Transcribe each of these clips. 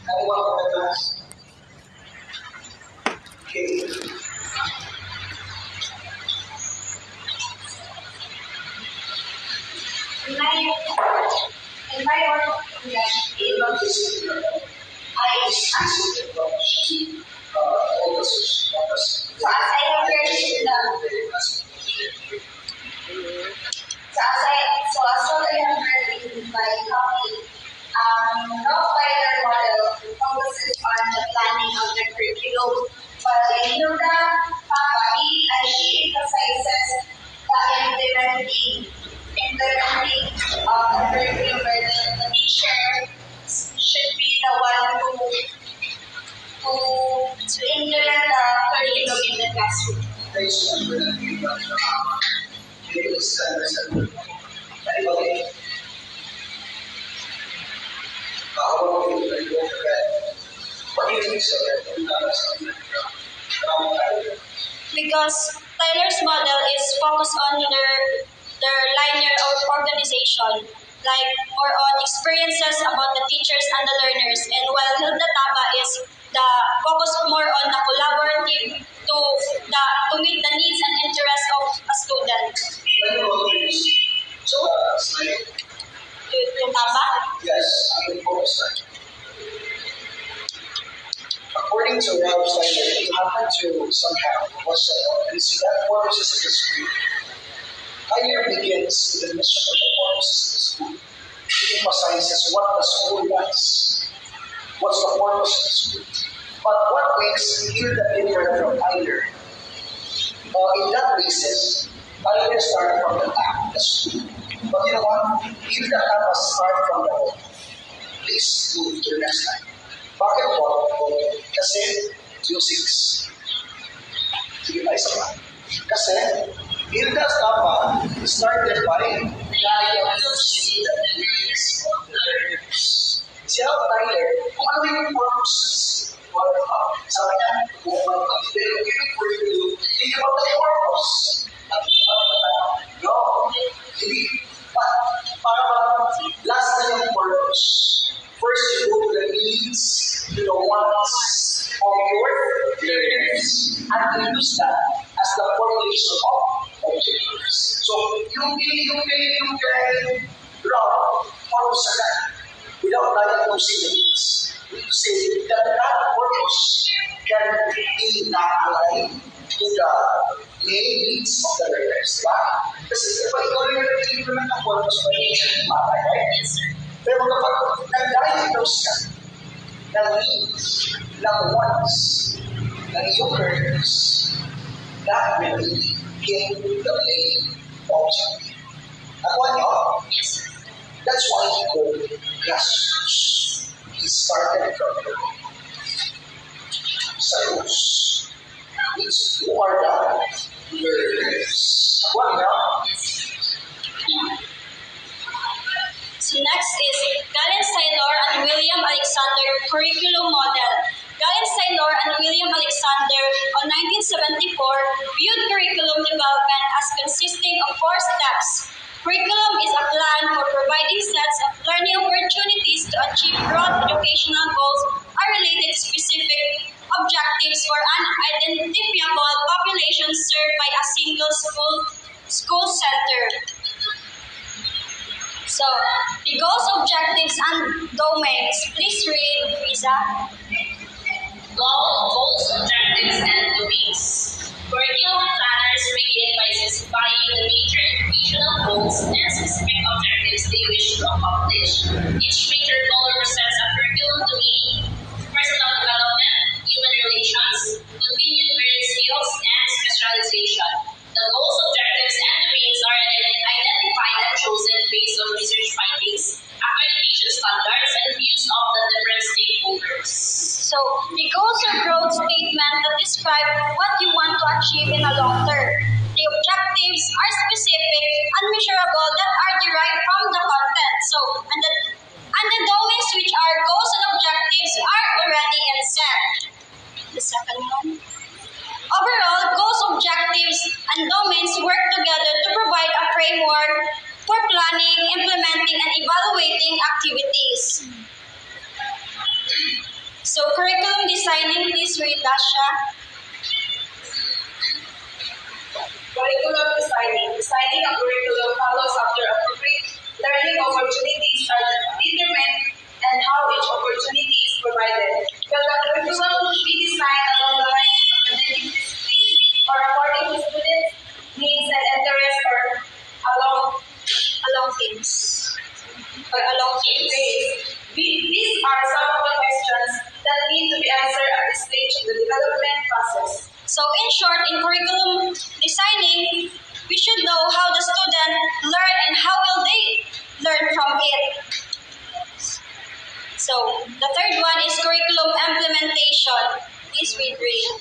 Anyone from the class? Okay. In my work, I answered the question. So as I have heard so as what I have heard in my copy, Rottweiler model focuses on the planning of the curriculum, while in Hilda Papai, she emphasizes the implementing of the curriculum where the teacher should be the one to implement the curriculum in the classroom. Anybody? What do you think, sir? Because Tyler's model is focused on their linear organization, like more on experiences about the teachers and the learners, and while Hilda Taba is the focus more on the collaborative to meet the needs and interests of a student. So, slide. Yung Taba? Yes, I'm going to focus on. According to Rob Steiner, he happened to somehow was and see that purposes of the school. Tyler begins with the mission of the purposes of the school. He emphasizes what the school does. What's the purpose of the school? But what makes Hilda different from Tyler? In that basis, Tyler started from the back of the school. But you know what? Hilda had a start from the home. Please move to the next slide. Bakit po? Kasi, Q6. Sige pa, isa pa. Kasi, Hilda Tapa started by diagnosing the needs of the learners. Siya Tyler, kung ano yung purposes, sabi niya, kung ano yung curriculum, think about the purpose. No, hindi. Para last na yung purpose. First, you go to the needs, to the wants of your learners, and you use that as the formulation of objectives. So, you can draw purpose agad without diagnosing the needs. We say that purpose can be not aligned to the main needs of the learners. Diba? Kasi ikaw yung nag-implement ng purpose by nature, right? Yes, sir. Pero kapag nag-diagnose ka ng needs, ng wants, ng iyong learners, that will became the main objective. Nakuha niyo? Yes, sir. That's why he called grassroots. He started from the sa roots. Which who are the learners. Nakuha niyo? So next is Galen-Saylor and William Alexander Curriculum Model. Galen-Saylor and William Alexander on 1974 viewed curriculum development as consisting of 4 steps. Curriculum is a plan for providing sets of learning opportunities to achieve broad educational goals or related specific objectives for an identifiable population served by a single school center. So, the goals, objectives, and domains. Please read, Riza. Goals, objectives, and domains. Curriculum planners begin by specifying the major educational goals and specific objectives they wish to accomplish. Each major goal represents a curriculum domain: personal development, human relations, continued learning skills, and specialization. The goals, objectives, and domains are identified and chosen based on research findings, accreditation standards, and views of the different stakeholders. So, the goals are broad statements that describe what you want to achieve in the long term. The objectives are specific and measurable that are derived from the content. So, and the domains, which are goals and objectives, are already in set. The second one. Overall, goals, objectives, and domains work together to provide a framework for planning, implementing, and evaluating activities. So curriculum designing, please read Dasha. Curriculum designing. Designing a curriculum follows after appropriate learning opportunities are determined and how each opportunity is provided. Will the curriculum be designed along the lines of academic discipline or according to students' needs and interests or along themes? These are some of the questions that need to be answered at this stage of the development process. So in short, in curriculum designing, we should know how the student learn and how will they learn from it. So the third one is curriculum implementation. Please read Ray.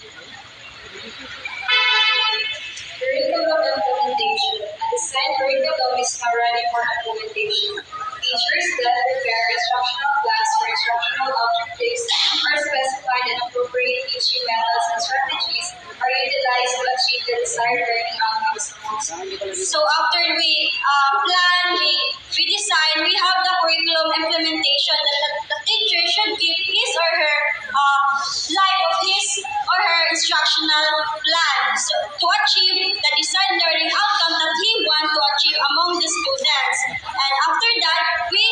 Curriculum implementation. A designed curriculum is now ready for implementation. Teachers that prepare instructional plans for instructional objectives are specified and appropriate teaching methods and strategies are utilized to achieve the desired learning outcomes among students. So after we plan, we design, we have the curriculum implementation that the teacher should give his or her life of his or her instructional plan to achieve the desired learning outcome that he wants to achieve among the students. And after that, we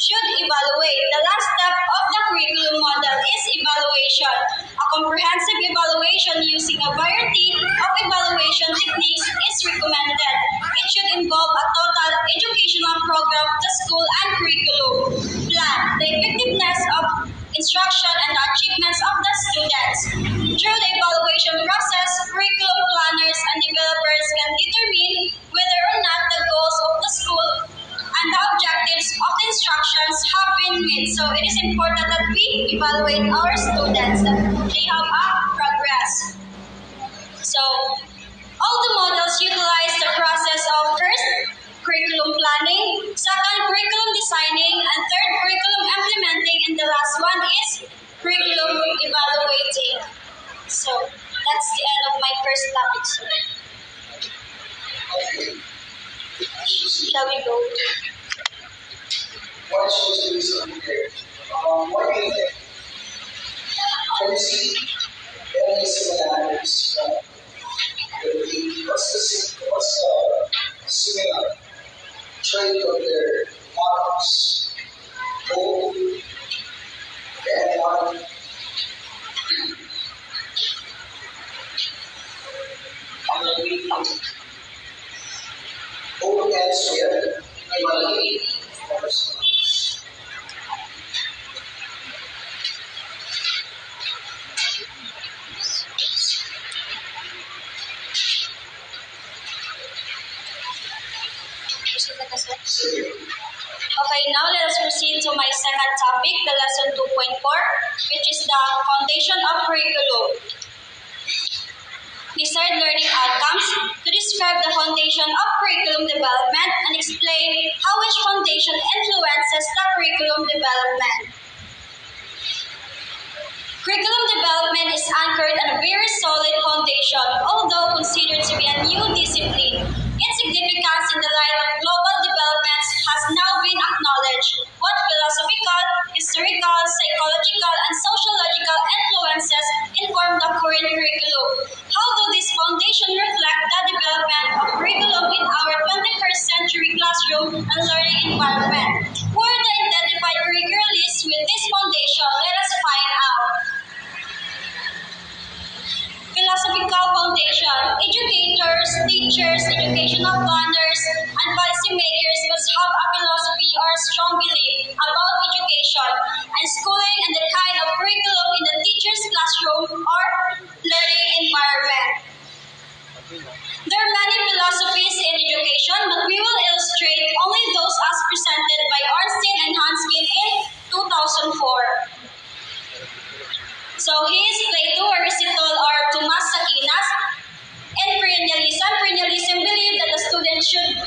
should evaluate. The last step of the curriculum model is evaluation. A comprehensive evaluation using a variety of evaluation techniques is recommended. It should involve a total educational program, the school, and curriculum plan, the effectiveness of instruction, and the achievements of the students. Through the evaluation process, curriculum planners and developers can determine whether or not the goals of the school and the objectives of the instructions have been met. So it is important that we evaluate our students, that they have a progress. So all the models utilize the process of first, curriculum planning, second, curriculum designing, and third, curriculum implementing, and the last one is curriculum evaluating. So that's the end of my first topic. Shall we go to? What is the reason here? What do you think? Can you see any similarities with what's the similar trait of their models? Both and one. Both ends together. Of course. Okay, now let us proceed to my second topic, the lesson 2.4, which is the foundation of curriculum. Desired learning outcomes to describe the foundation of curriculum development and explain how each foundation influences the curriculum development. Curriculum development is anchored on a very solid foundation, although considered to be a new discipline. Its significance in the light of global developments has now been acknowledged. What philosophical, historical, psychological, and sociological influences inform the current curriculum? How do this foundation reflect the development of curriculum in our 21st century classroom and learning environment? Who are the identified curricularists with this foundation? Let us find out. Philosophical foundation. Educators, teachers, educational planners, and policymakers must have a philosophy or a strong belief about education and schooling and the kind of curriculum in the teacher's classroom or learning environment. There are many philosophies in education, but we will illustrate only those as presented by Ornstein and Hanskin in 2004. So his Plato, Aristotle, or Thomas Aquinas. In perennialism believe that the student should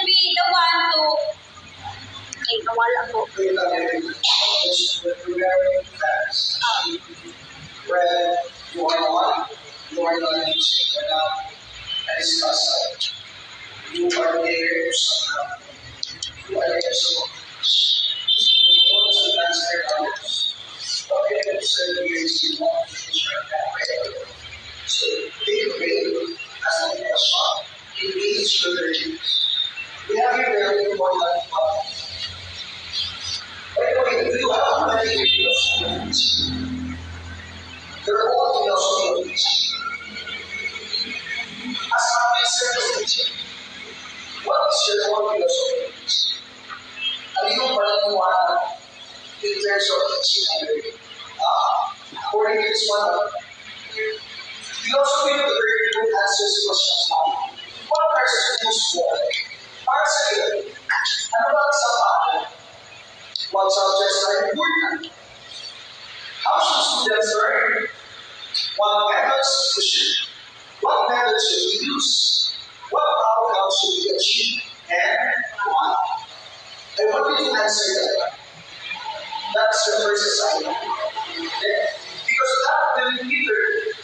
be the one to where you are not using the noun and discuss you are there somehow. You are there somehow. So you want to transfer others. 7 years you want to finish your career. So they grade as a shot. It means your grades. We have here very important part. By the way, do you have many videos? There are all philosophy of teaching. As my service, what is your own philosophy of teaching? Are you one in terms of teaching? According to this one, philosophy of the curriculum answers questions like, what are schools for? Para sa iyo, ano ba ang sapat? What subjects are important? How should students learn? What methods should we use? What outcomes should we achieve? And why? I want you to answer that. That's your first assignment. Okay? Because that will determine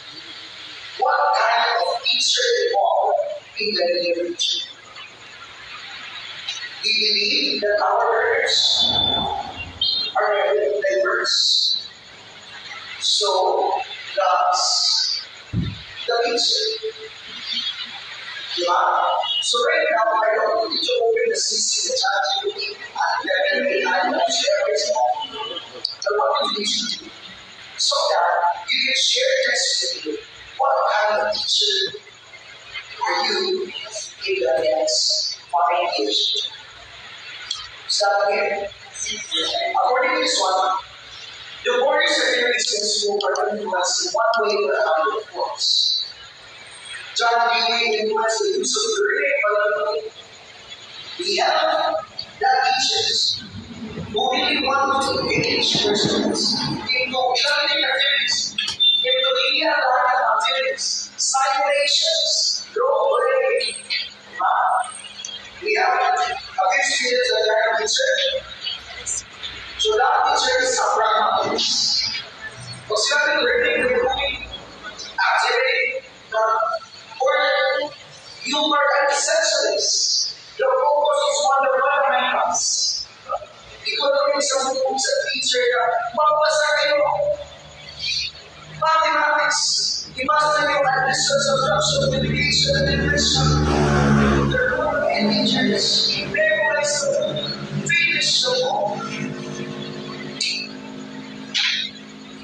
what kind of teacher you are in the near future. We believe that our learners are diverse. So does the teacher. So right now, I don't need to open the CC, the ChatGPT, and definitely I will share this now. But what you need to do so that you can share this with you. What kind of teacher are you in the next 5 years? Start here. According to this one, the borders of their distance will influence in one way or another, of course. John Dewey influenced the use of the learning. We have that teachers who really want to engage their students into learning activities, into media learning activities, simulations, role playing. We have a few students that are teachers. So that teacher is a pragmatist. Because you have to learning the movie activity, or you are an essentialist. Your focus is on the fundamentals. Ikaw na rin sa bukong sa teacher na magbasa kayo. Mathematics. Ibasa niyo ang addition, subtraction, multiplication, and division. There are many teachers. Memorize them. Finish them all.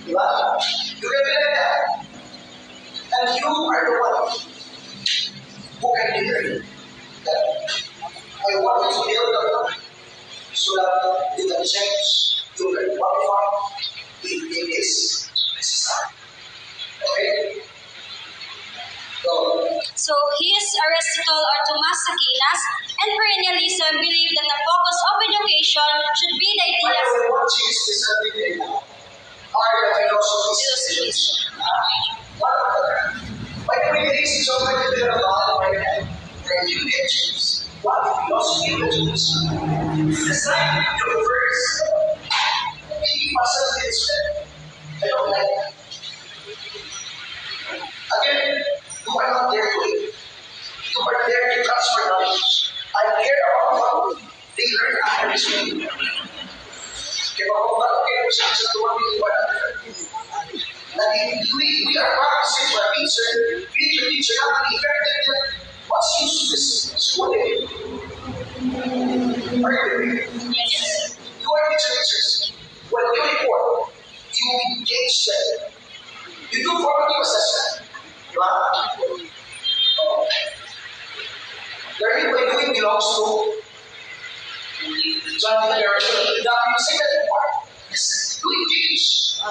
Diba? You can be like that. And you are the one who can determine that I want you to build a life so that you can change, you can qualify if it is necessary. Okay? So his Aristotle or Thomas Aquinas and perennialism believe that the focus of education should be the ideas. What is this everyday now? Are the philosophies? What are the by the way, ladies and gentlemen, there are a lot right now where you can choose what philosophy you choose. Decide your first key percentage. I don't like that. Again, you are not there to live. You are there to transfer knowledge. I care about what they learn after this meeting. Kaya kung bakit kayo sa tuwang we are practicing for a teacher, not an effective. What's use of this schooling? Are you with me? Yes. You are teachers. When you report, you engage them. You do formative assessment. Learning by doing belongs to John Dewey. You say that part. You engage.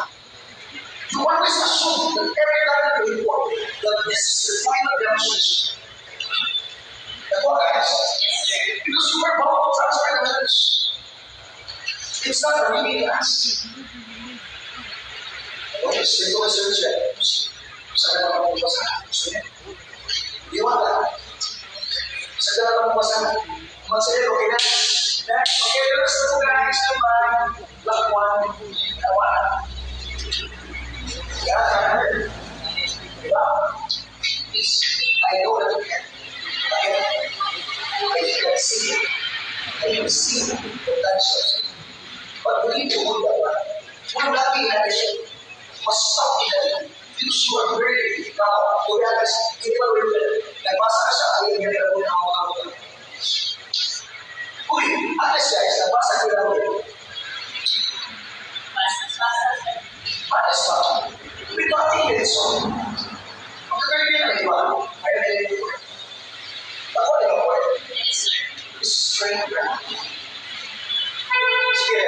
You always assume that every time you report that this is the final demonstration. That's what I asked. Because you are bound to transfer the knowledge. It's not a really ask. Okay, so you always search it. Saan ka naman magbasa? Gusto niya? Di ba na? Saan ka naman magbasa? Magsaya, okay na? Okay, let's go guys. Block 1. I know that you can. I can see it. I can see the potential. But we need to hold that one. We're not being addition. mas stop ka because you are very now. To be honest, hindi pa rin nagbasa ka siya, ayaw niya rin ako na ako. Uy, honest guys, nagbasa ko lang rin. Honest pa. May pati din so. Magkakaroon niya na iba. Ayaw niya rin ako. Ako rin ako. This is straight ground. Sige.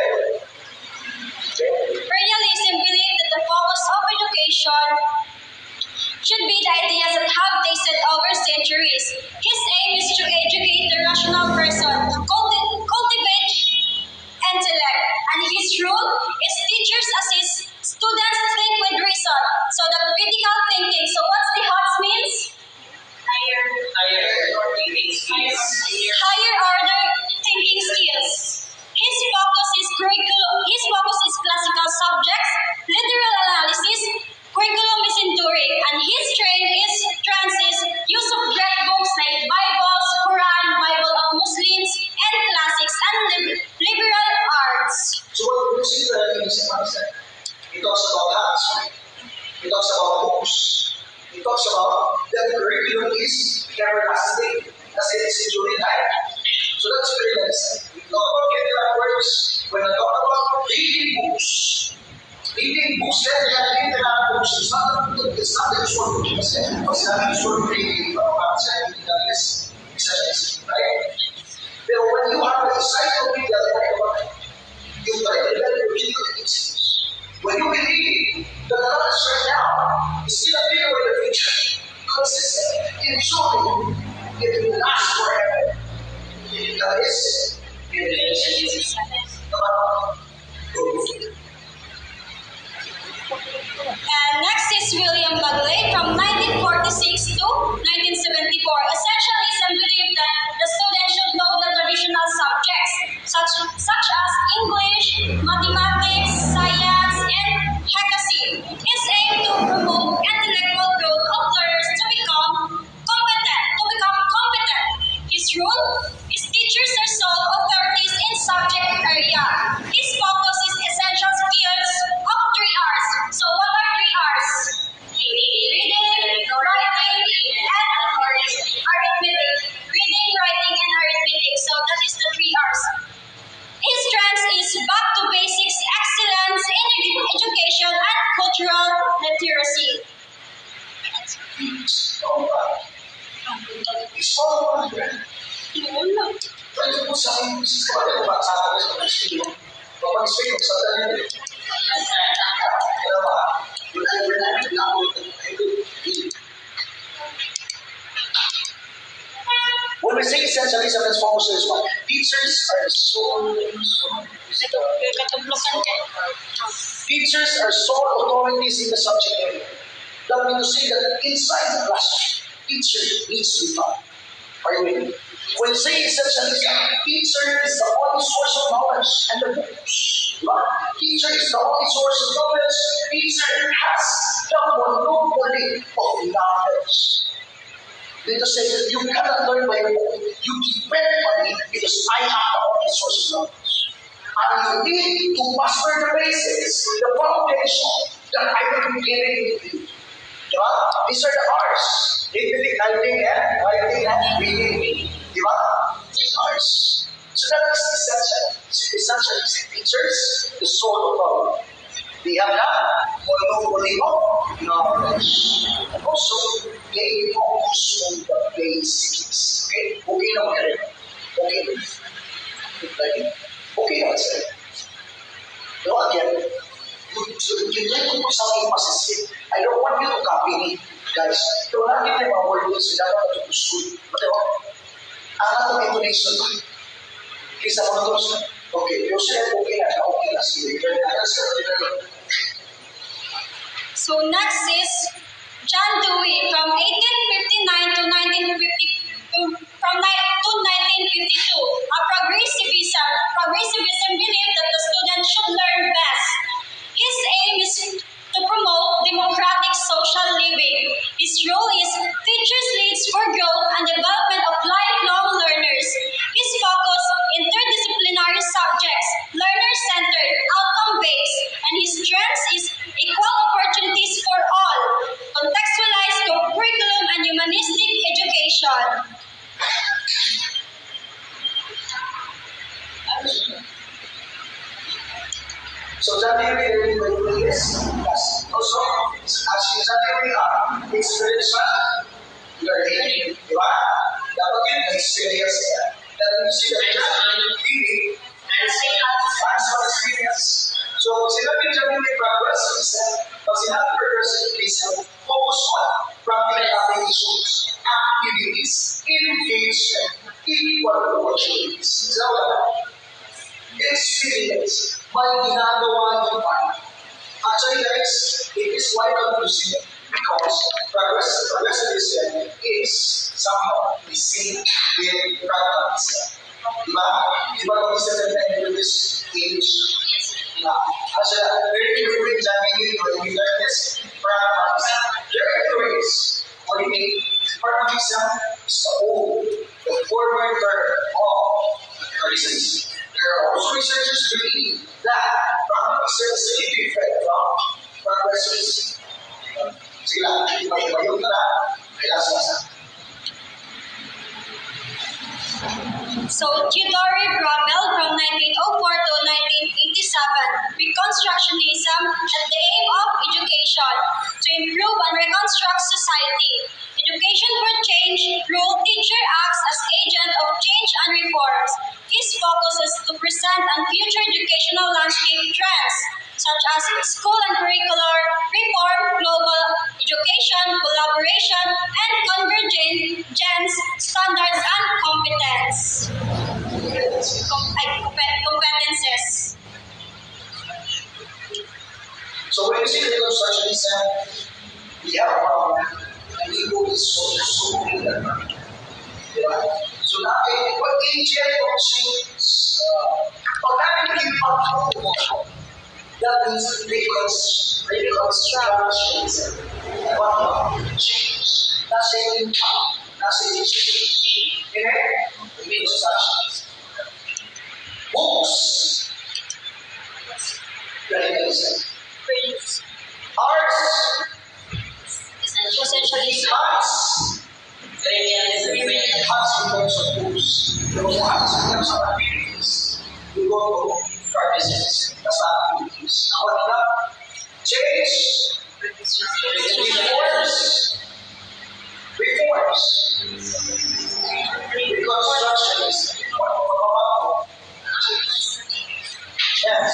Perennialism believed that the focus of education should be the ideas that have tasted over centuries. His aim is to educate the rational person, cultivate intellect, and his rule is teachers assist students think with reason. So the critical thinking. So what's the HOTS means? Higher order thinking skills. His focus is curriculum. His focus is classical subjects, literal analysis, curriculum is enduring, and his trends is use of great books like Bibles, Quran, Bible of Muslims, and classics and liberal arts. So what you see there is he talks about hats, he talks about books, he talks about the curriculum is everlasting, as it is enduring life. So that's very nice. We talk about getting words when I talk about reading books. Reading books, then we have literal books. It's not the usual book. It's not usual reading, right? But when you have a encyclopedia like you write a very critical things. When you believe that God is right now, is still a bigger way of future, consistent, enduring, it will last forever. That is And next is William Bagley from 1946 to 1974. Essentialism believed that the student should know the traditional subjects such as English, mathematics, science, and Hekasi. His aim to promote intellectual growth of learners to become competent. His rule is teachers are sole authorities in subject area. His focus is essential skills of 3 R's. So what are 3 R's? Reading, writing, and arithmetic. Reading, writing, and arithmetic. So that is the 3 R's. His strength is back to basics, excellence in education, and cultural literacy. It's all Pwede po sa akin, kaya ba sa akin sa pag-speak? Pag-speak sa akin, kaya ba? When we say essentialism, let's focus on this one. Teachers are sole authorities in the subject area. That means to say that inside the classroom, teacher needs to be found. Are you with me? When you say essentialism, teacher is the only source of knowledge and the books. Teacher is the only source of knowledge. Teacher has the monopoly of knowledge. They just say you cannot learn by your book. You depend on me because I am the only source of knowledge. And you need to master the basics, the foundation that I will be giving you. These are the R's. Writing and reading. These R's. So that is essential. Essential is teachers, the sole authority. They have that monopoly of knowledge. And also, they focus on the basics. Okay? Okay na magaling. Okay na magaling. No, again, you try to put something positive. I don't want you to copy me, guys. Don't not give them a word words without to school. But ang atong intonation, kisa mo na ito, okay, yung sila okay na sila. So next is John Dewey from 1859 to 1952. A progressivism believed that the student should learn best. His aim is to promote democratic social living. His role is teachers leads for growth and development of lifelong learners. His focus interdisciplinary subjects, learner-centered, outcome-based, and his strength is equal opportunity So John Dewey is also asking John Dewey inspiration, learning, di ba? Dapat yun, experience ka. Dahil yung sila really hands-on experience. So, sinabi John Dewey progress, pag sinabi progress education, focus on practical applications, activities, engagement, equal opportunities. So, experience, may ginagawa yung pa. Actually, guys, it is quite confusing because progress education is somehow the same with practice. Diba? Diba kung isa na tayo in this age? Diba? Kasi very different jamming yun when we learn this practice. There are two ways. What do you mean? Practice is the old, the forward term of practice. There are also researchers who believe that practice is a different from progress. Sila, iba-iba na, kailangan. So, Theodore Rommel from 1904 to 1987, Reconstructionism and the aim of education to improve and reconstruct society. Education for change, rule teacher acts as agent of change and reforms. His focus is to present and future educational landscape trends, such as school and curricular reform, global education, collaboration, and convergence, standards, and competences. So when you see reconstructionism, we have a problem. And ego is so big. So now, what agent of change? Pag namin naging that means reconstructionism. What change? Nasa yung impact. Nasa yung change. Okay? Reconstructionism. Books. Arts. Essentially, Arts. Arts in terms of books. Those arts in terms of activities. We go to practices. That's activities. Now what about change? Reforms. Reconstructionism. Yes.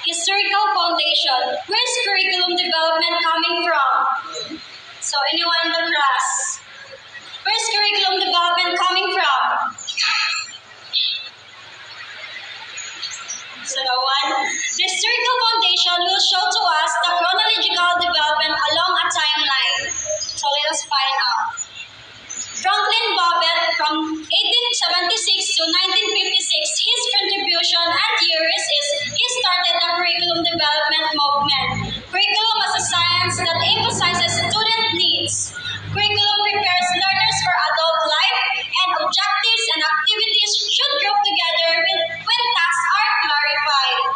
historical foundation. Where's curriculum development coming from? So, anyone in the class? Where's curriculum development coming from? So, no one. The historical foundation will show to us the chronological development along a timeline. So, let us find out. Franklin Bobbitt, from 1876 to 1956, his contribution and theories is he started the curriculum development movement. Curriculum as a science that emphasizes student needs. Curriculum prepares learners for adult life, and objectives and activities should group together when tasks are clarified.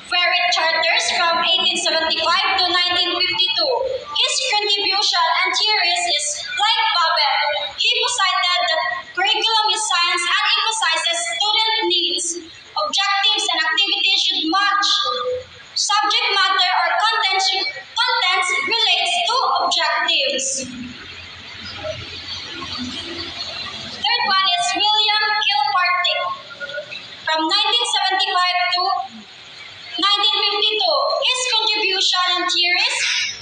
Ferret Charters from 1875 to 1952. His contribution and theories is like Bobbitt. He posited that curriculum is science and emphasizes student needs. Objectives and activities should match. Subject matter or contents relates to objectives. Third one is William Kilpatrick from 1975 to 1952. His contribution and theories,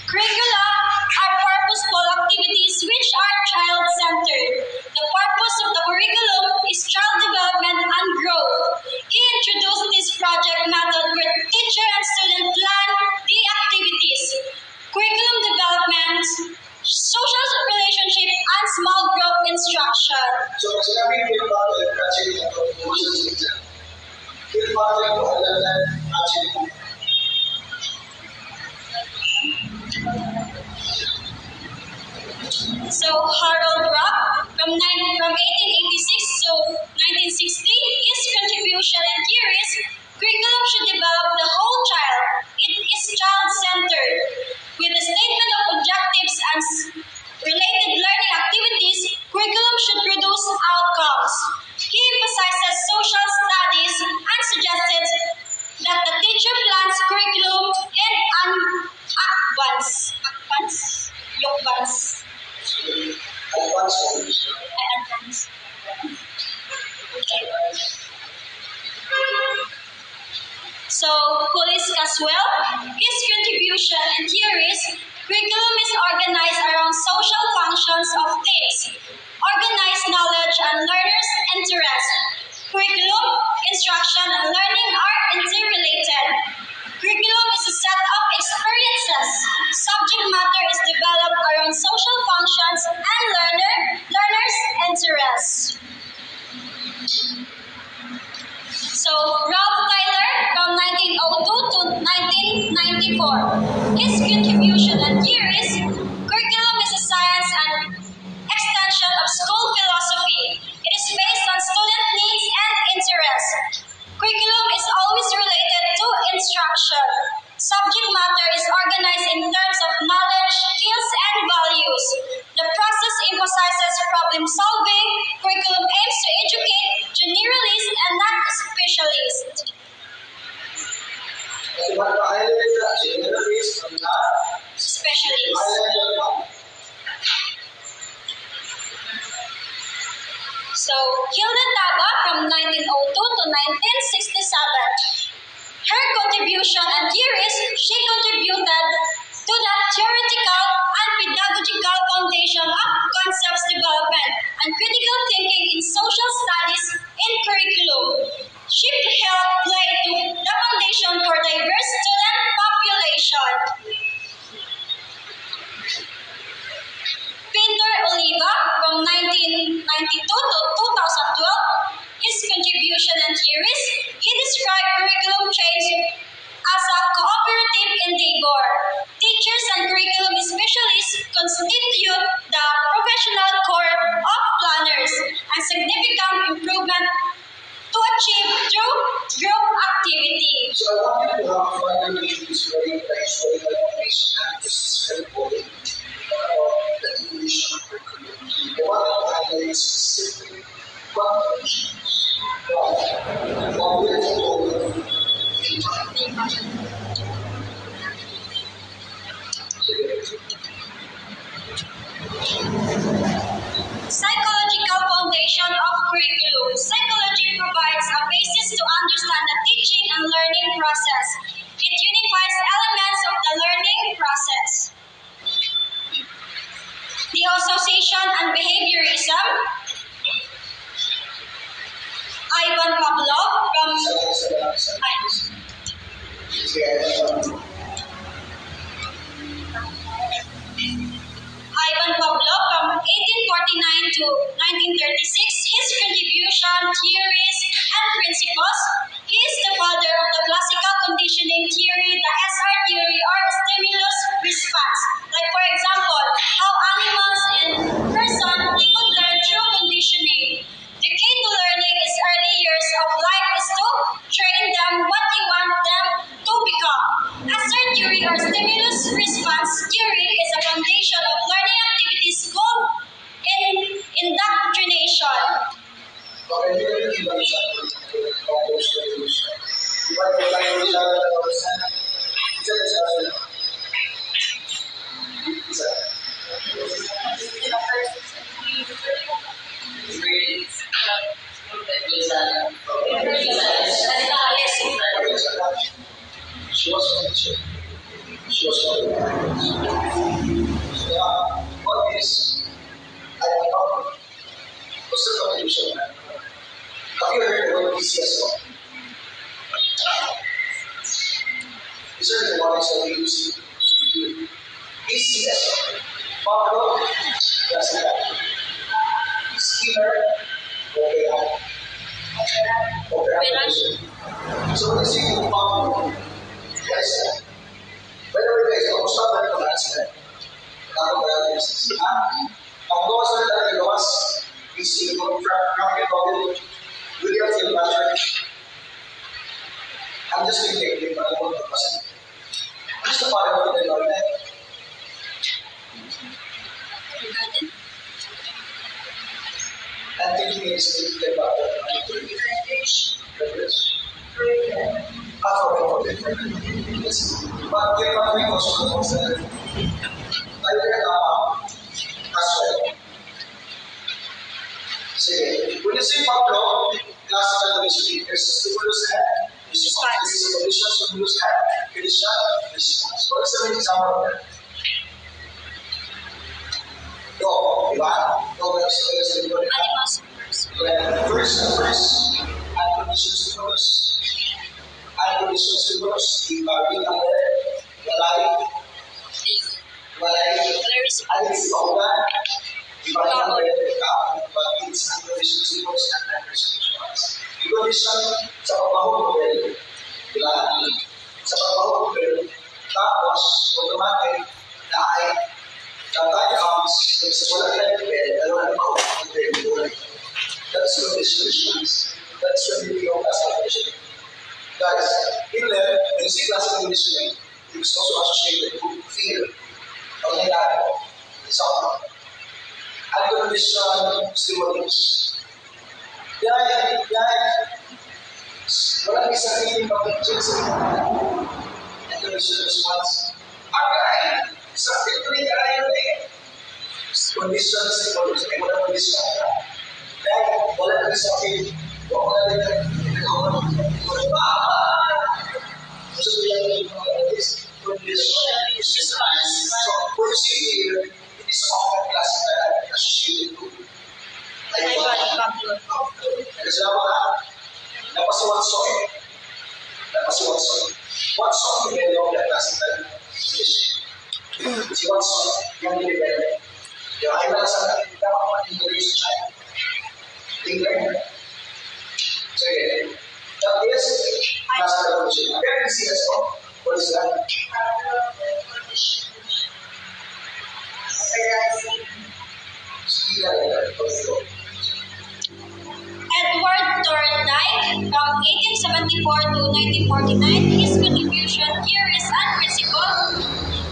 curricula are purposeful activities which are child-centered. The purpose of the curriculum is child development and growth. He introduced this project method where teacher and student plan the activities, curriculum development, social relationship, and small group instruction. advance. So, Police Caswell, his contribution and theories, curriculum is organized around social functions of things, organized knowledge and learners' interest. Curriculum, instruction, and learning are interrelated. Curriculum is a set of experiences. Subject matter is developed around social functions and learners' interests. So, Ralph Tyler from 1902 to 1994. His contribution and theories, curriculum is a science and extension of school philosophy. It is based on student needs and interests. Curriculum is always related to instruction. Subject matter is organized in terms of knowledge, skills, and values. The process emphasizes problem solving. Curriculum aims to educate generalists and not specialists. Specialists. So, Hilda Taba from 1902 to 1967. Her contribution and theories, she contributed to the theoretical and pedagogical foundation of concepts development and critical thinking in social studies in curriculum. She helped lay the foundation for diverse student population. Peter Oliva from 1992 to 2012, his contribution and theories, he described curriculum change as a cooperative endeavor. Teachers and curriculum specialists constitute the professional core of planners and significant improvement to achieve through group activity. So I want you to have fun with this very historical information and this is very important about the evolution of curriculum. I want to highlight specific contributions of Psychological foundation of curriculum. Psychology provides a basis to understand the teaching and learning process. It unifies elements of the learning process. The association and behaviorism. Ivan Pavlov from Ivan Pavlov from 1849 to 1936, his contribution, theories, and principles. He is the father of the classical conditioning theory, the SR theory, or stimulus response. Like for example, how animals and persons could learn through conditioning. The key to learning is early years of life is to train them what you want them to become. SR theory or stimulus response theory is a foundation of learning activities called indoctrination. She was a teacher. She was one of the parents. So, what is I become what's the contribution? Have you heard the word PCS? These are the ones that we use to do. PCS. Pablo, that's the guy. Skinner, operation. So when you see the Pablo, yes, whenever guys don't stop at the accident, ang gawas na talaga gawas is yung from William Phil Patrick. I'm just thinking, but I don't know what's it. What's the part of the Lord? I'm thinking it's about privilege. But we are going also to consider I read as well. you say Pablo, classical conditioning, there's a stimulus and response. This is a condition, stimulus and condition, response. What is the main example of that? No, di ba? No, that's the Animals first. first, unconditional stimulus. Unconditional stimulus, di ba? Walay, Very alis ka ba? Di ba yung but it's unconditional stimulus and unconditional response. Yung condition sa pagmahal ko di ba? Sa pagmahal ko tapos automatic na ay tatay comes sa wala ka dalawa na ako that's conditional response. That's when you feel as conditioning. Guys, in there, when you see classical conditioning, it's also associated with fear. Okay, example. Unconditional stimulus. Yan. Walang isang hindi pag-check sa unconditional response. Agay, isang pituloy ka rin conditional stimulus. Ay walang condition. Dahil walang isang pituloy. Wala rin so what you see here, it is often classified and associated to kasi napasuwat soy. What song develop that classical condition? Si what song yung develop? Yung ay nasa dapat mag-introduce sa China. England. Sige. That is classical condition. Very easy as well. What is that? Edward Thorndike, from 1874 to 1949, his contribution, theories and principles,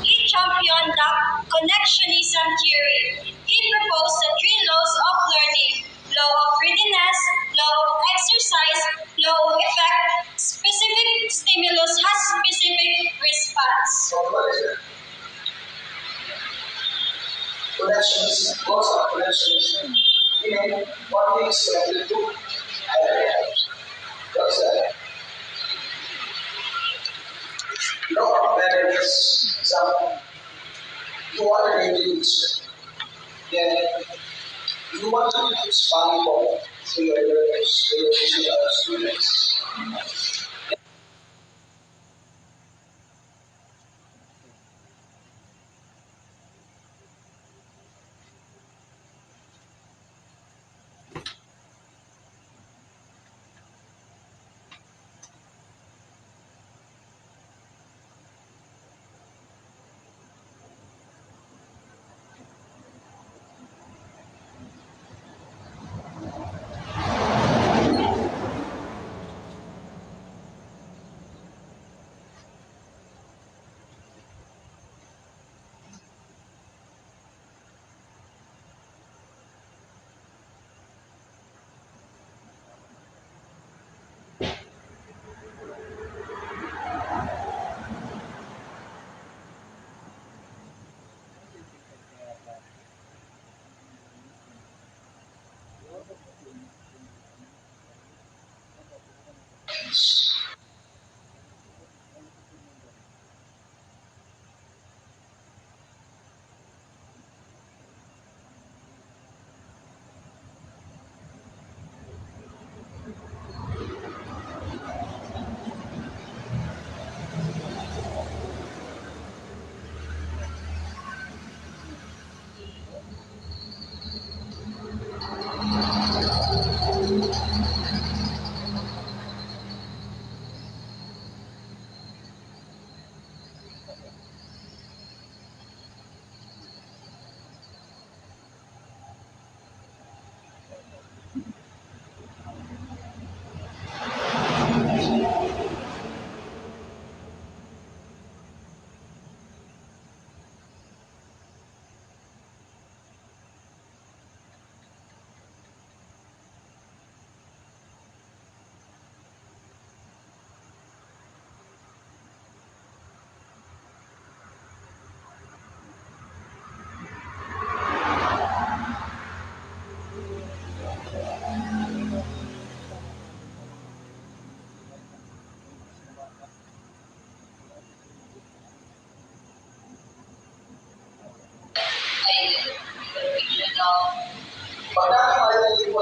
he championed the connectionism theory. He proposed the three laws of learning: law of readiness, law of exercise, law of effect. Specific stimulus has specific response. So what is it? Connections, laws of connections. Meaning, one thing is connected to another. What's that? Law that is some you want to reduce, then you want to use volleyball to your students.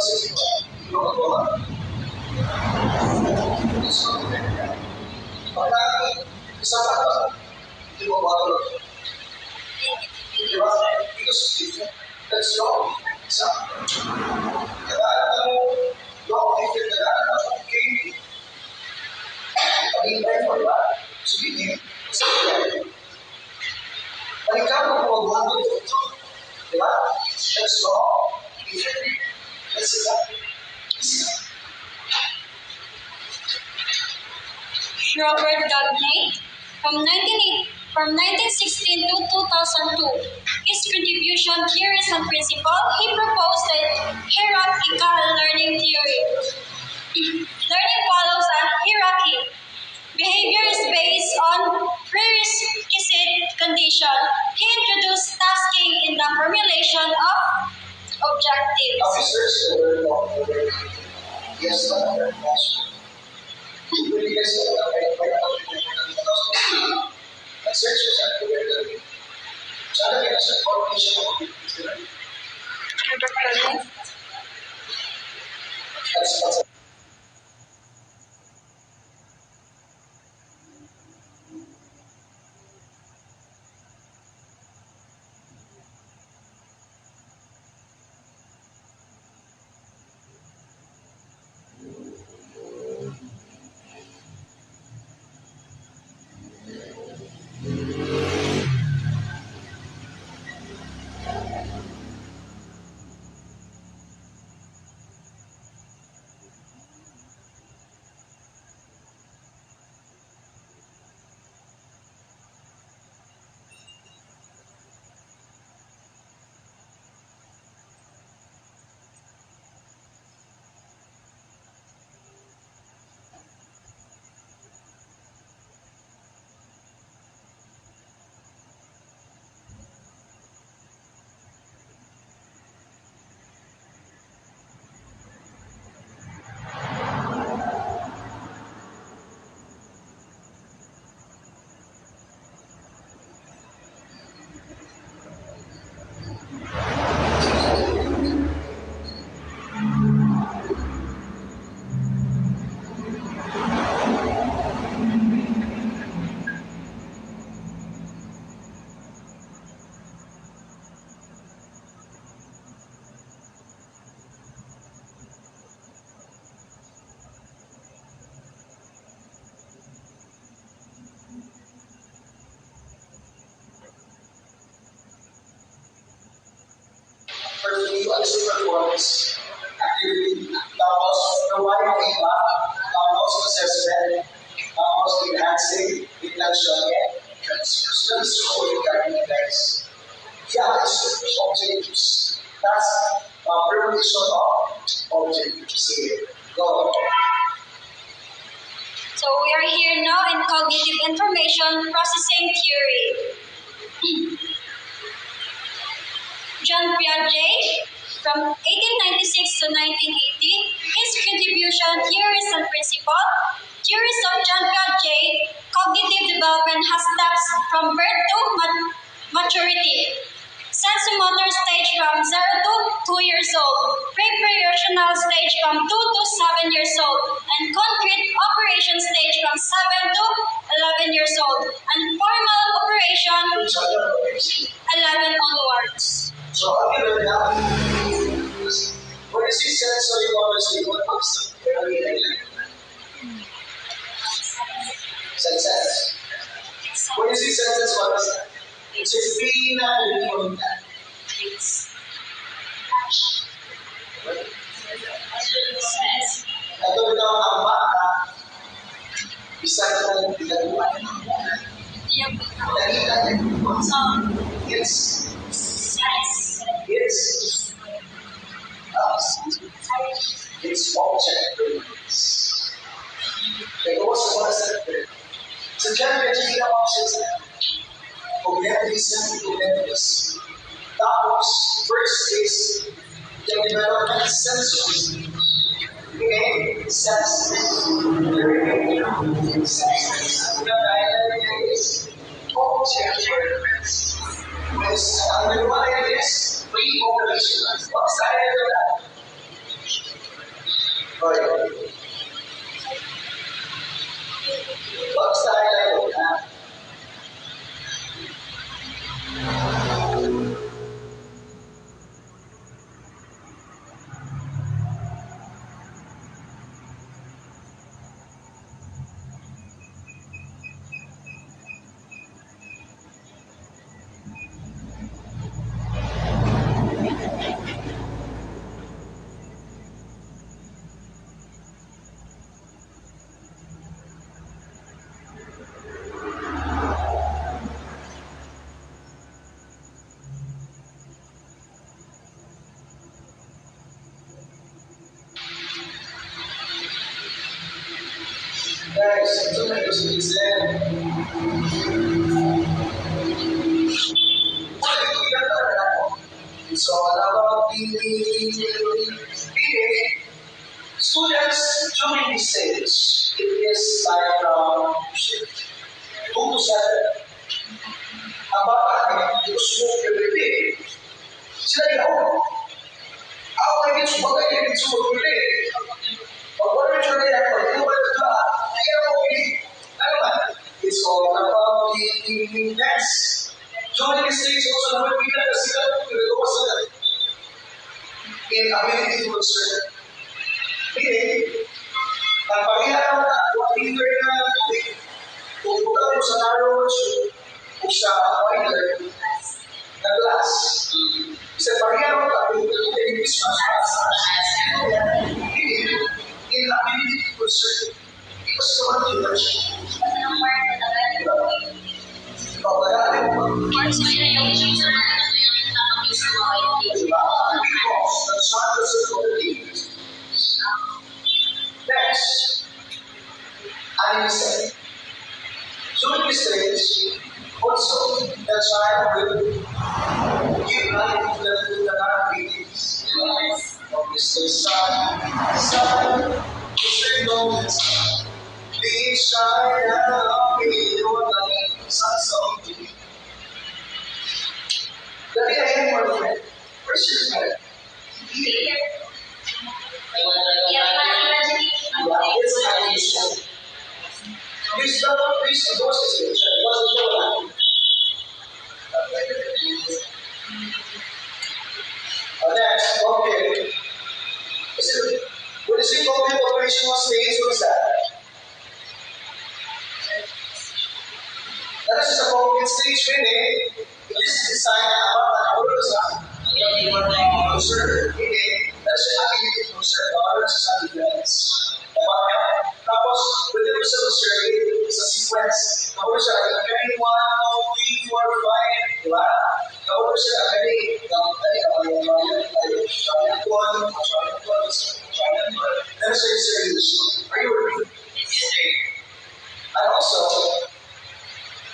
sa iyo. Pagka isang tao, hindi mo matulog. Diba? Because that's wrong. Isa. Kadaan mo, wrong if you're kadaan mo, okay. Pag-ibay mo, diba? Sabihin, sabihin. Pag-ikaw mo kung magwagod ito, diba? That's wrong. That's it. Robert Gagne, from 1916 to 2002, his contribution, theories and principles, he proposed the hierarchical learning theory. Learning follows a hierarchy. Behavior is based on prerequisite condition. He introduced tasking in the formulation of objectives. Officers were not yes, not very much. Really, yes, search was accurate. Sana kaya sa formation of that's performance activity, tapos providing feedback, tapos assessment, tapos enhancing intention, that's all you can do, guys. Yeah, it's objectives. That's premonition of objectives. Go. So we are here now in cognitive information processing theory. John Piaget, from 1896 to 1980, his contribution, theories and principles. Theories of John Piaget, cognitive development has steps from birth to maturity. Sensomotor stage from 0 to 2 years old, pre-rational stage from 2 to 7 years old, and concrete operation stage from 7 to 11 years old, and formal operation 11 onwards. So, again, what is the sensory motor state? What comes to senses? What is the senses motor state? It's a feeling that. Ito bitaw ang bata, isa na pinagawa ng mga. It's object release. Because what is it? So generally, the options cognitive. Tapos, first is the development sensory. Okay? Senses. Object release. Ang nagawa is pre-operation. What's the idea of that? Guys, ito na yung citizen. So, about the students during this stage, it is like from 2 to 7. Ang bata namin, gusto mo everyday. Sila ginawa. Ako ay dito, bagay na dito mo everyday. Pag-wala siya na yan, pag-wala siya na, kaya mo pili. Ano ba? It's all about the next. During this stage, also naman bigyan na sila pinagawa sila in ability to observe. Meaning, ang pagkakataon na leader na kung buka mo sa narrow o sa wider na glass, isa pagkakataon na kung buka mo yung Christmas in ability to observe. Because ito ang church. Next, animation. During this stage, also the child will give life to the babies. Obviously, son, Mr. Gomez, being shy now, sons of me. Let me ask you one friend. Where's your friend? Here. It's animation. Please don't please endorse this picture. It wasn't so loud. Next, okay. When the single operational stage, what is that? That is a focus stage meaning this is designed about an order design. Observe, meaning that's the ability to observe others and events. Tapos, with the result of survey, it's a sequence. Tapos siya, carry 1, 2, 3, 4, 5, diba? Tapos siya, carry, then siya yung series. Are you with me? And also,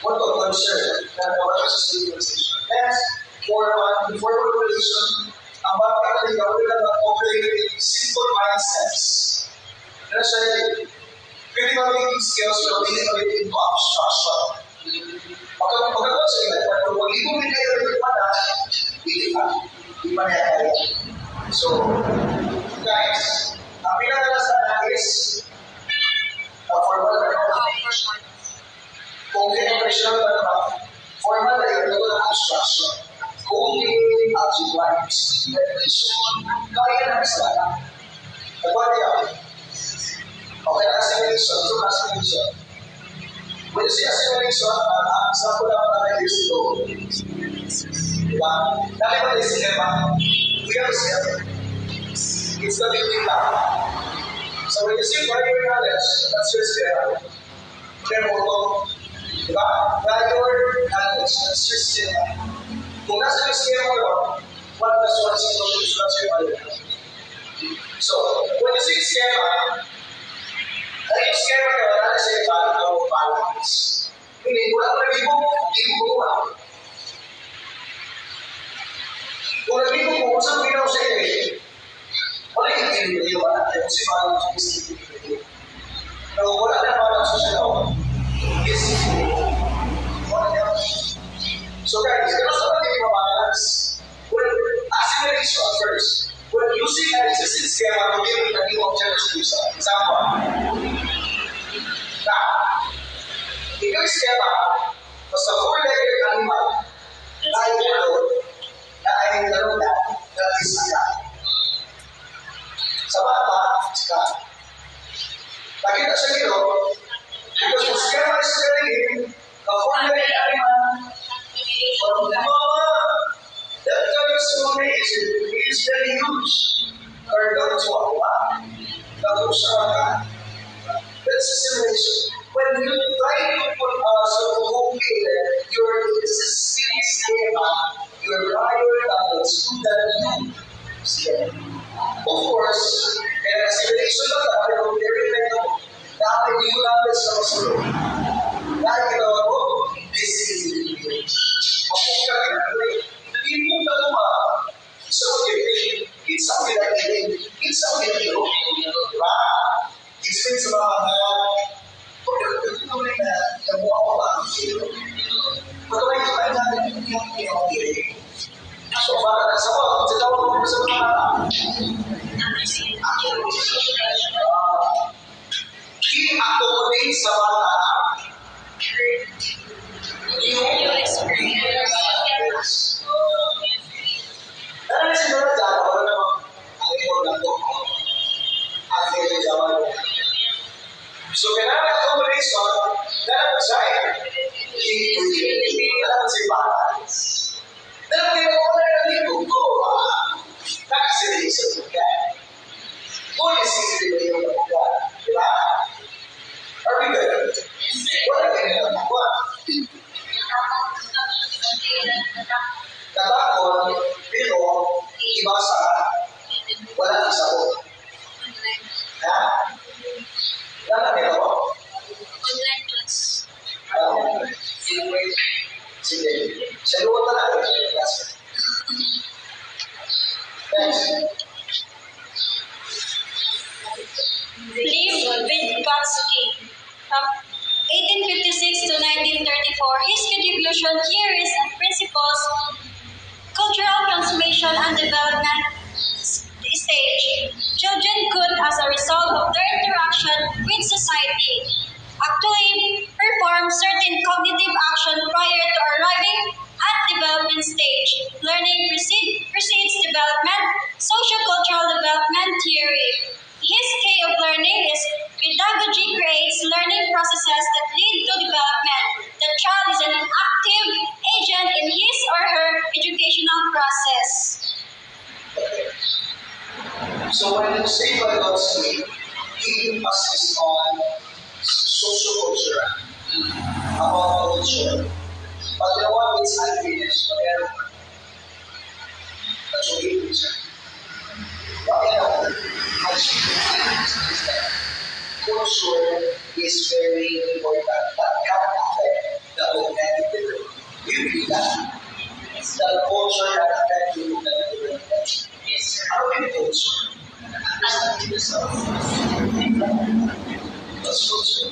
what to observe that the other civilization. Next, before population, ang bata na gawin na operate in simple mindsets. Then siya, critical thinking skills will be into abstraction. Pagkakaroon sa ilan, pag libo rin kayo rin pada, hindi pa niya kaya. So, guys, ang pinakalasan is formal na kung operational na formal na yun ng abstraction. Coding, algebraics, definition, kaya na isa. Nagpati ako. Okay, assimilation. So, assimilation. When you say assimilation, ang example lang na years ago. Diba? Dali ba tayo cinema? We have a cinema. It's the building block. So when you say prior knowledge, that's your cinema. Memory. Diba? Prior knowledge, that's your cinema. Kung nasa yung cinema mo, what does one cinema do? That's your prior knowledge. So, when you say cinema, yung schema na wala na sa ibang ng balance. Hindi, wala na libo, hindi mo ba? Kung nalibo mo, kung saan pinaw sa iyo, wala yung hindi mo wala. Kung si Malang sa isip, pero wala na parang sa siya daw. Yes. Wala na. So guys, kung saan natin mabalance? Well, assimilation first. When using an existing schema to give a new object to user. Example. Now, ikaw yung schema, basta four-legged animal, tayo na ay laro na is ka. Sa bata, ka. Nakita siya nito, because the schema is telling him, a four-legged animal, from the mama, that guy is so amazing, he is very huge. Karga to Allah, that's a simulation. When you try to put your existing schema, your prior knowledge to that new schema. Of course, in a simulation of that, they will very Dahil hindi ko namin sa masulong. Dahil ginawa ko, this is the video. Ako ka gagawin. Hindi mo dalawa. So, it's something like it's something like diba? Experience sa mga pagkakatuloy na nabuha ko ba ang silo. Pagkakay ko tayo natin yung pinakagiri. So, para na sa mga, sa tawag ko sa mga i-accommodate sa mga New experience. Dahil siguro dyan, wala namang ang ipon ng buko. Ang ipon zaman mo. So, kailangan accommodation, dapat sa'yo. Dapat si balance. Dapat hindi mo wala na dito ko. Nakasili sa buka. Kung isipin mo yung buka, diba? Are we good? Wala kayo na buka. Katakot, pero iba sa wala isabot. Ha? Wala nila ko? Online class. Sige. Saluot na natin. Thanks. Lev Vygotsky, from 1856 to 1934, his contribution, theories and principles, cultural transformation and development stage. Children could, as a result of their interaction with society, actually perform certain cognitive action prior to arriving at development stage. Learning precedes development, sociocultural development theory. His scale of learning is pedagogy creates learning processes that lead to development. The child is an active agent in his or her educational process. So when you say Vygotsky, he emphasizes on sociocultural, about culture. But you know what? It's unfinished. That's what he is. But you know, culture is very important, but can affect the cognitive development. You believe that? It's the culture that affects the cognitive development. Yes. How can culture affect yourself? What's culture?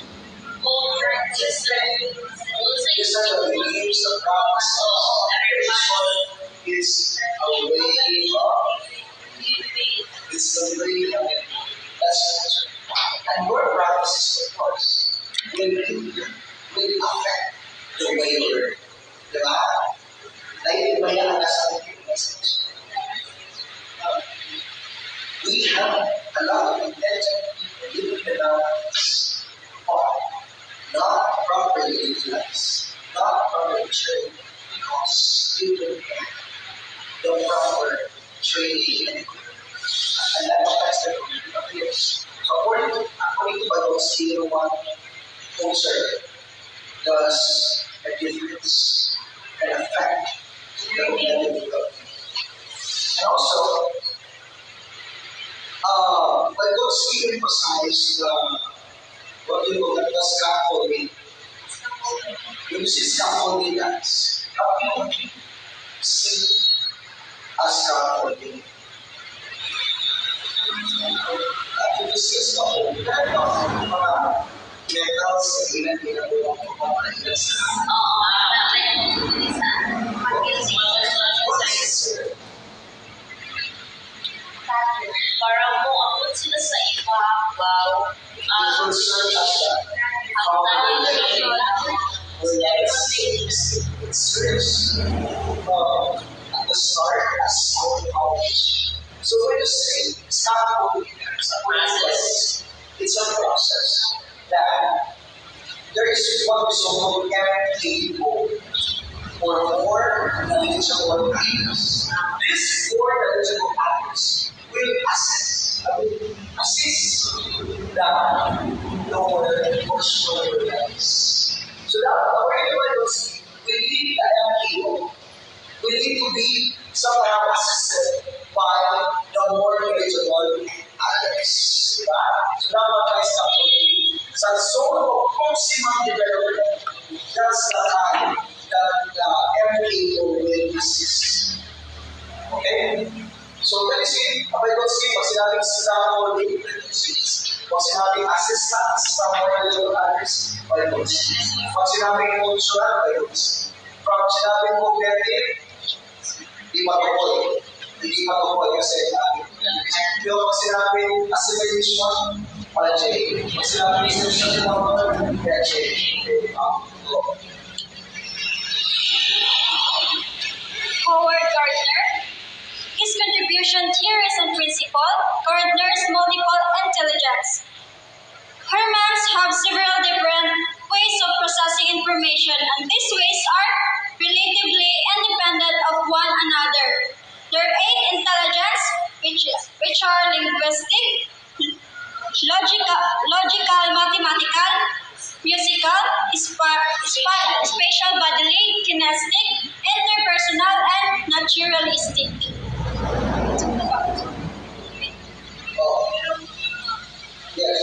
It's not a beliefs, a practice, it's a way of, it's a way of, that's culture. And your practices, of course, will affect the way you learn. Diba? Naiibayan ang nasa ating message. We have a lot of intelligent people living around us, but not properly influenced, not properly trained, because they don't have the proper training and equipment. And that affects their cognitive abilities. So according to Vygotsky, one culture does a difference and affect the cognitive development. And also, Vygotsky emphasized what you call the scaffolding. When you see scaffolding, that's how you see a scaffolding. If you see a scaffolding, that is mga metals na ginagawa ko mga metals. Para mo abot sila sa ibabaw. Concern at the start as our college. So when you say scaffolding, it's a process that there is what is so-called MKO, or more knowledgeable actors. These more knowledgeable actors will assist the lower or slower guys. So that we need the MKO. We need to be somehow assisted by the more knowledgeable others. Diba? So dapat tayo sa maximum development. That's the time that the MKO will assist. Okay? So, can you see, by God see, pag sinabing scaffolding, pag sinabing assistance sa mga religious others, by God see. Pag sinabing cultural, by God see. Pag sinabing cognitive, di matukoy. Hindi matukoy kasi pero pag sinabing assimilation, para J. Pag sinabing social power, kaya J. Howard Gardner. His contribution theories and principle, Gardner's multiple intelligence. Humans have several different ways of processing information, and these ways are relatively independent of one another. There are 8 intelligence, which are linguistic, logical, mathematical, musical, spatial, bodily, kinesthetic, interpersonal, and naturalistic. Yes.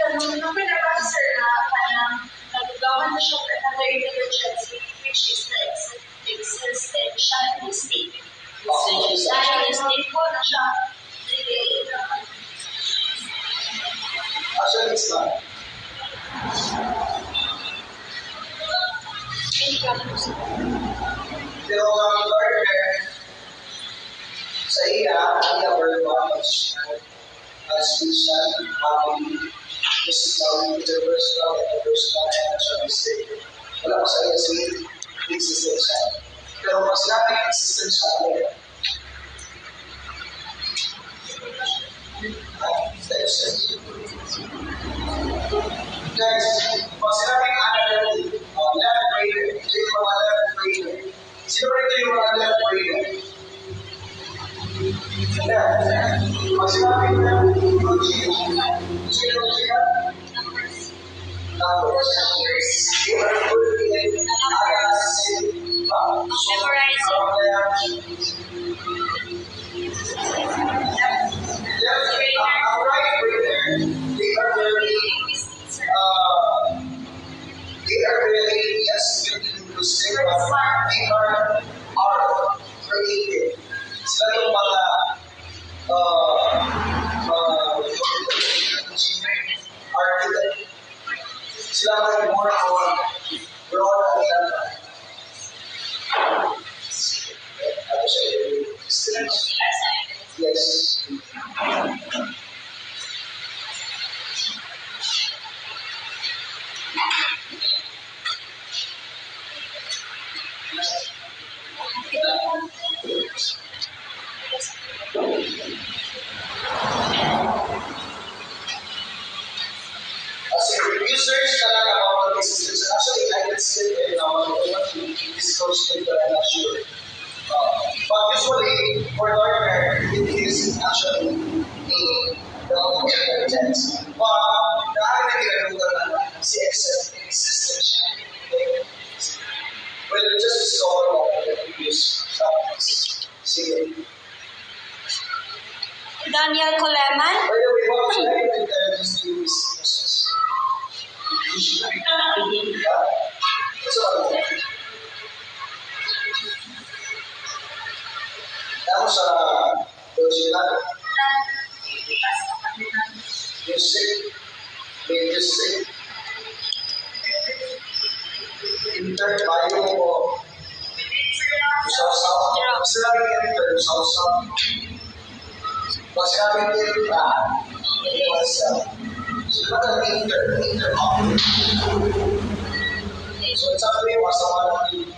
Nung pinabasa sir na parang nagagawa na siya for another intelligence which is the existential state. Dahil state po na siya Actually, it's not. Pero ang Gardner, sa iya very much spiritual, family, physical, interpersonal, and naturalistic. Wala ko sa iya si existential. Pero mas natin existential ay guys, pag sinabing analytic, left brainer, ito yung mga left brainer. Sino rin ito yung mga left brainer? Pag sinabing logic, sino yung logic? Numbers. They are good in analysis. Our right brainer, they are very yes, linguistic, but they are creative. Sila yung mga architect. Sila may more on broad agenda. Ako siya yung yes. Kasi research na lang about the systems. Actually, I can say it now. I want to disclose it, but I'm not sure. But usually, for Gardner, it is actually a development intelligence. But dahil na ginagawa na si existence siya. Well, just discover what the previous topics. Sige. Daniel Coleman. By the way, what should I do intelligence to this process? That's all. Tapos sa logical, music, bio mo, usaw-usaw. Sinabing enter, usaw-usaw. Pag sinabing enter, myself. So, enter. So, it's actually masama natin.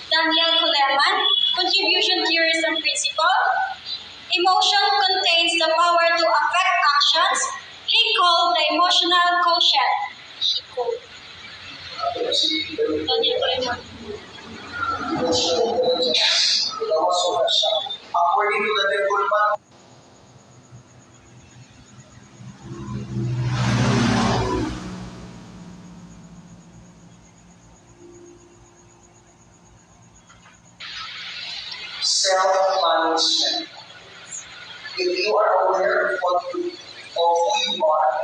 Daniel Coleman. Contribution theories and principle. Emotion contains the power to affect actions. He called the emotional quotient. Daniel Coleman. According to the Goldman, self-management. If you are aware of what you of who you are